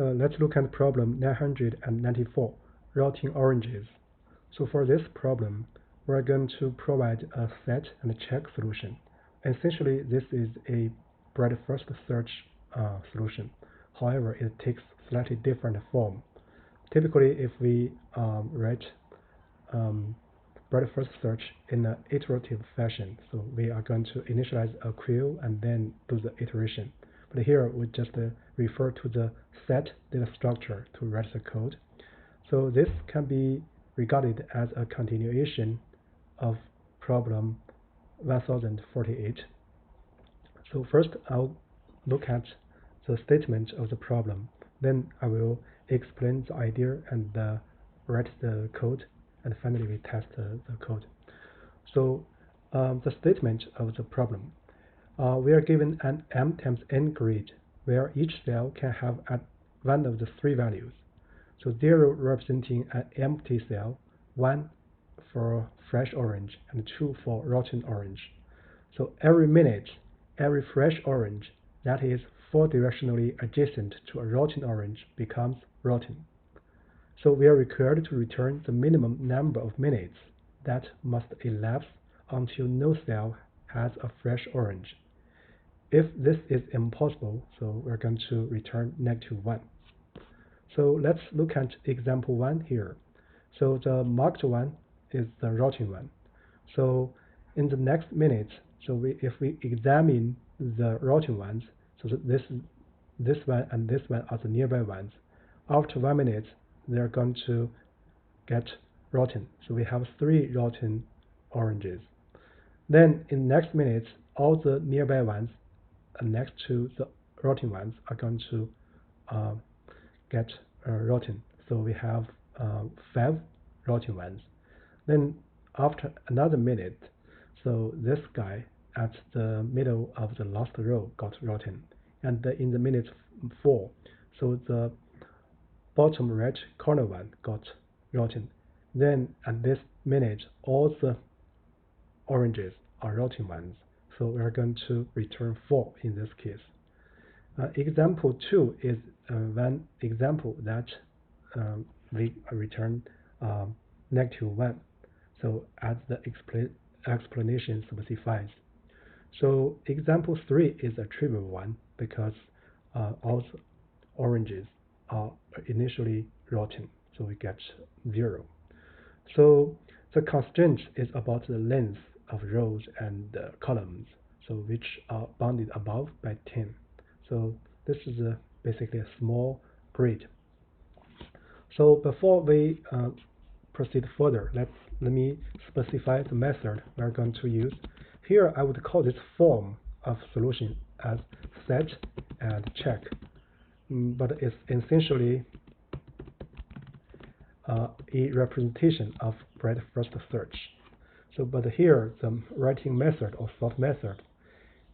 Let's look at problem 994, routing oranges. So for this problem, we're going to provide a set and check solution. Essentially, this is a breadth first search solution. However, it takes slightly different form. Typically, if we write breadth first search in an iterative fashion, so we are going to initialize a queue and then do the iteration. But here we just refer to the set data structure to write the code. So this can be regarded as a continuation of problem 1048. So first I'll look at the statement of the problem. Then I will explain the idea and write the code, and finally we test the code. So the statement of the problem. We are given an m times n grid where each cell can have one of the three values. So 0 representing an empty cell, 1 for fresh orange, and 2 for rotten orange. So every minute, every fresh orange that is 4 directionally adjacent to a rotten orange becomes rotten. So we are required to return the minimum number of minutes that must elapse until no cell has a fresh orange. If this is impossible, so we're going to return -1. So let's look at example 1 here. So the marked one is the rotten one. So in the next minute, so if we examine the rotten ones, so this one and this one are the nearby ones. After 1 minute, they're going to get rotten. So we have 3 rotten oranges. Then in the next minute, all the nearby ones next to the rotten ones are going to get rotten. So we have 5 rotten ones. Then after another minute, so this guy at the middle of the last row got rotten. And in the minute 4, so the bottom right corner one got rotten. Then at this minute, all the oranges are rotten ones. So we are going to return 4 in this case. Example 2 is one example that we return -1. So as the explanation specifies. So example 3 is a trivial one because all the oranges are initially rotten, so we get 0. So the constraint is about the length of rows and columns, so which are bounded above by 10. So this is basically a small grid. So before we proceed further, let me specify the method we're going to use. Here I would call this form of solution as set and check, but it's essentially a representation of breadth first search. So, but here the writing method or sort method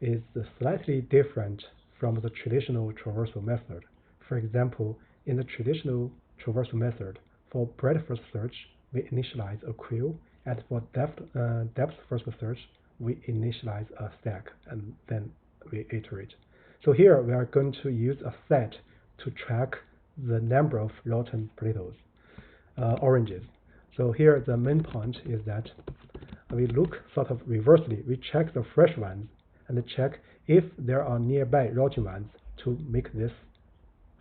is slightly different from the traditional traversal method. For example, in the traditional traversal method, for breadth first search, we initialize a queue, and for depth first search, we initialize a stack, and then we iterate. So here we are going to use a set to track the number of rotten potatoes, oranges. So here the main point is that we look sort of reversely. We check the fresh ones and check if there are nearby rotten ones to make this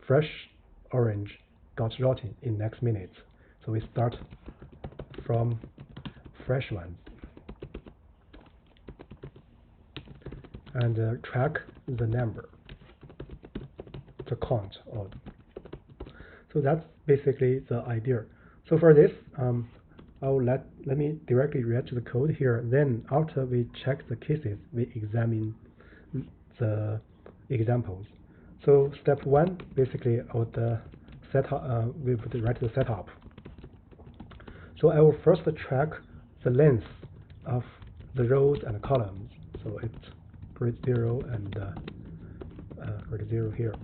fresh orange got rotten in next minute. So we start from fresh ones and track the number, the count. So that's basically the idea. So for this, let me directly read the code here. Then after we check the cases, we examine the examples. So step 1, basically, I would we would write the setup. So I will first track the length of the rows and columns. So it's grid 0 and grid 0 here.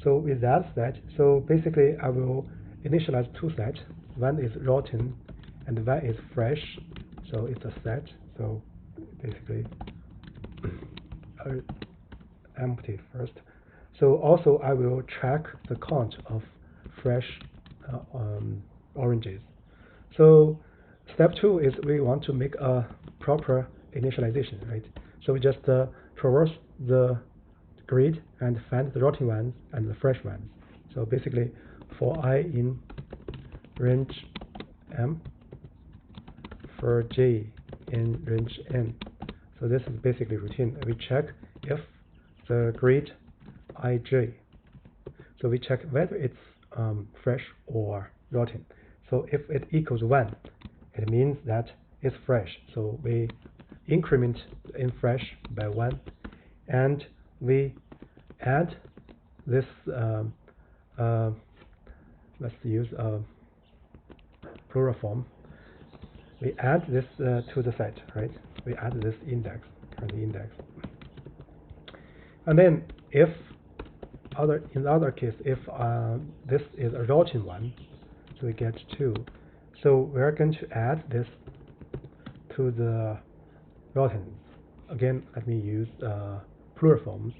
So with that set, so basically I will initialize 2 sets. One is rotten and one is fresh. So it's a set. So basically empty first. So also I will track the count of fresh oranges. So step 2 is we want to make a proper initialization, right? So we just traverse the grid and find the rotting ones and the fresh ones. So basically, for I in range M, for J in range N. So this is basically routine. We check if the grid ij. So we check whether it's fresh or rotten. So if it equals 1, it means that it's fresh. So we increment in fresh by 1, and we add this. Let's use a plural form. We add this to the set, right? We add this index, current index, and then if in the other case, if this is a rotten one, so we get 2. So we're going to add this to the rotten. Again, let me use plural forms,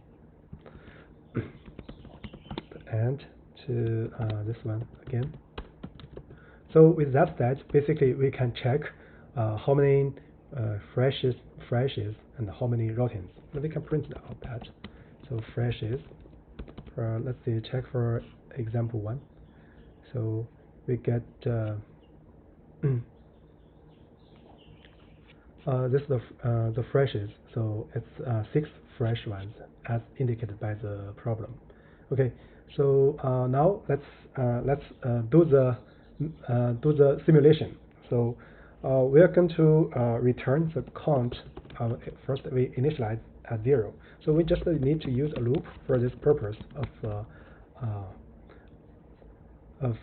and to this one again. So with that set, basically we can check how many freshes and how many rottens. And we can print out that. So freshes, let's see, check for example 1. So we get this is the freshes. So it's 6 fresh ones as indicated by the problem. Okay, so now let's do the simulation. So we are going to return the count. First, we initialize at 0. So we just need to use a loop for this purpose of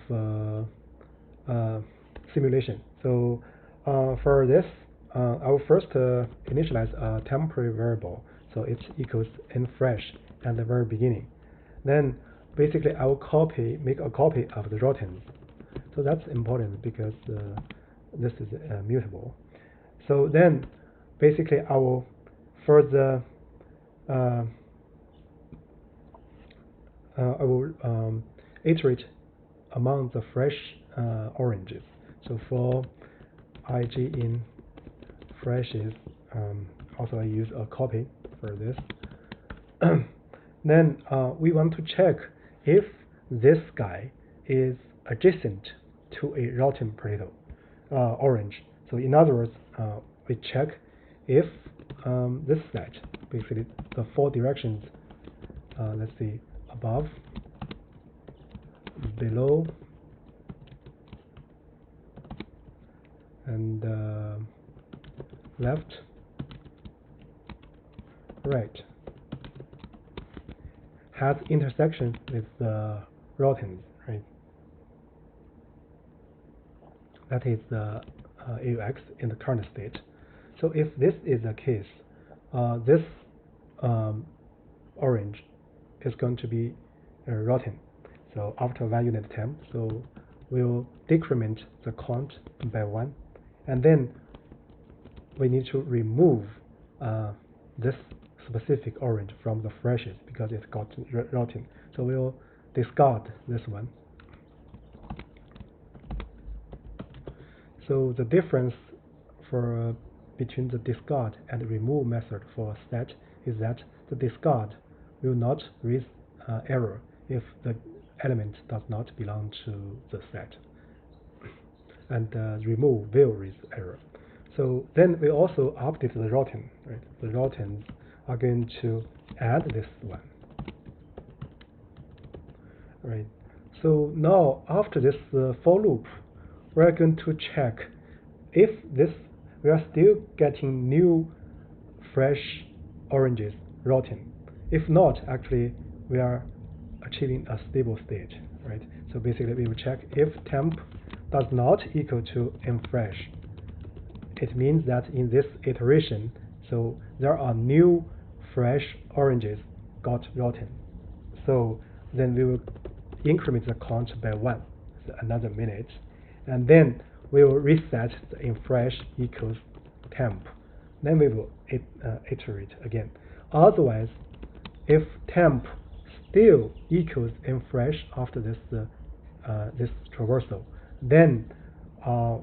simulation. So for this, I will first initialize a temporary variable. So it equals nFresh at the very beginning. Then basically I will make a copy of the rottens. So that's important because this is mutable. So then basically I will further I will iterate among the fresh oranges. So for ig in freshes, also I use a copy for this. Then we want to check if this guy is adjacent to a rotten potato, orange. So in other words, we check if this set, basically the 4 directions, let's see, above, below, and left, right, has intersection with the rottens, right? That is the AUX in the current state. So if this is the case, this orange is going to be rotten. So after 1 unit time, so we'll decrement the count by 1, and then we need to remove this specific orange from the freshes because it got rotten. So we'll discard this one. So the difference for between the discard and remove method for set is that the discard will not raise error if the element does not belong to the set, and remove will raise error. So then we also update the rotten, right? The rottens are going to add this one, right? So now after this for loop, we're going to check if we are still getting new fresh oranges rotten. If not, actually we are achieving a stable state, right? So basically we will check if temp does not equal to nFresh. It means that in this iteration, so there are new fresh oranges got rotten. So then we will increment the count by 1, so another minute, and then we will reset the nFresh equals temp. Then we will iterate again. Otherwise, if temp still equals in fresh after this this traversal, then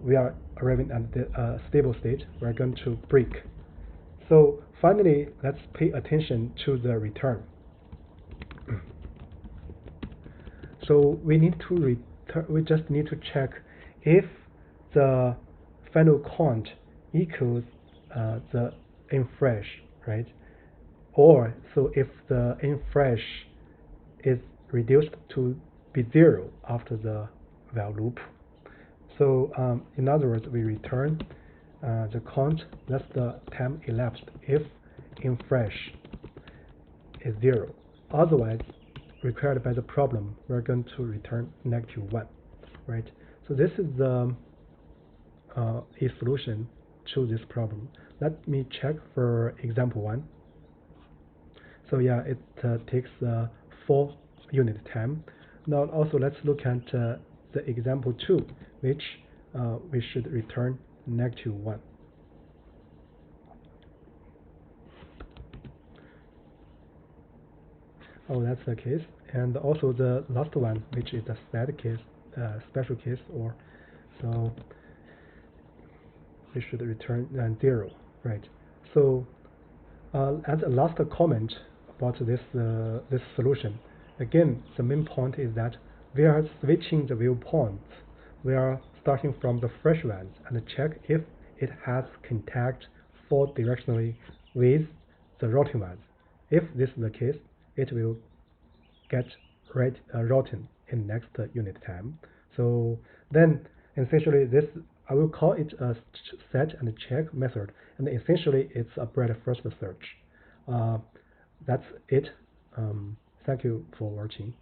we are arriving at the stable state. We're going to break. So finally, let's pay attention to the return. So we need to return. We just need to check if the final count equals the in fresh, right? Or so if the in fresh is reduced to be 0 after the while loop. So in other words, we return the count, that's the time elapsed if in fresh is 0. Otherwise, required by the problem, we're going to return -1, right? So this is the a solution to this problem. Let me check for example 1. So yeah, it takes 4 unit time. Now also let's look at the example 2, which we should return -1. Oh, that's the case. And also the last one, which is a sad case, special case, or so we should return 0, right? So as a last comment about this solution, again, the main point is that we are switching the viewpoints. We are starting from the fresh ones and check if it has contact forward directionally with the routing ones. If this is the case, it will get routing in next unit time. So then essentially this, I will call it a set and check method, and essentially it's a breadth first search. That's it. Thank you for watching.